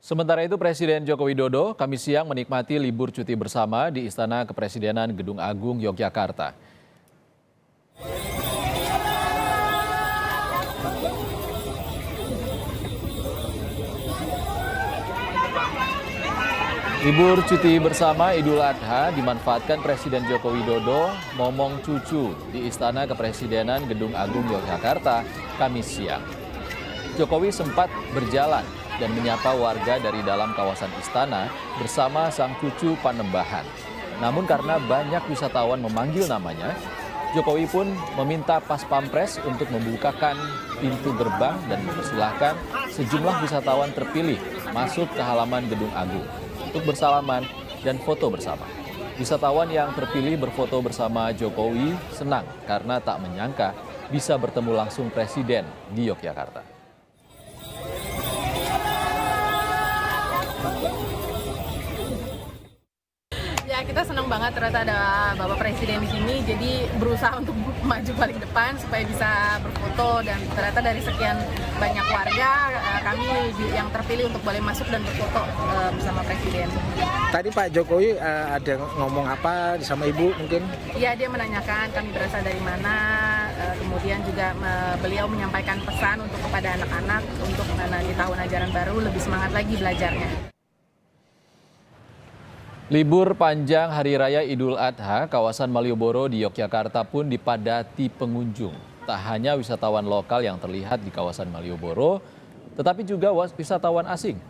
Sementara itu Presiden Joko Widodo Kamis siang menikmati libur cuti bersama di Istana Kepresidenan Gedung Agung Yogyakarta. Libur cuti bersama Idul Adha dimanfaatkan Presiden Joko Widodo momong cucu di Istana Kepresidenan Gedung Agung Yogyakarta Kamis siang. Jokowi sempat berjalan dan menyapa warga dari dalam kawasan istana bersama sang cucu Panembahan. Namun karena banyak wisatawan memanggil namanya, Jokowi pun meminta Pas Pampres untuk membukakan pintu gerbang dan mempersilahkan sejumlah wisatawan terpilih masuk ke halaman Gedung Agung untuk bersalaman dan foto bersama. Wisatawan yang terpilih berfoto bersama Jokowi senang karena tak menyangka bisa bertemu langsung Presiden di Yogyakarta. Ya, kita senang banget ternyata ada Bapak Presiden di sini, jadi berusaha untuk maju paling depan supaya bisa berfoto, dan ternyata dari sekian banyak warga kami yang terpilih untuk boleh masuk dan berfoto bersama Presiden. Tadi Pak Jokowi ada ngomong apa sama Ibu mungkin? Iya, dia menanyakan kami berasal dari mana, kemudian juga beliau menyampaikan pesan untuk kepada anak-anak untuk di tahun ajaran baru lebih semangat lagi belajarnya. Libur panjang Hari Raya Idul Adha, kawasan Malioboro di Yogyakarta pun dipadati pengunjung. Tak hanya wisatawan lokal yang terlihat di kawasan Malioboro, tetapi juga wisatawan asing.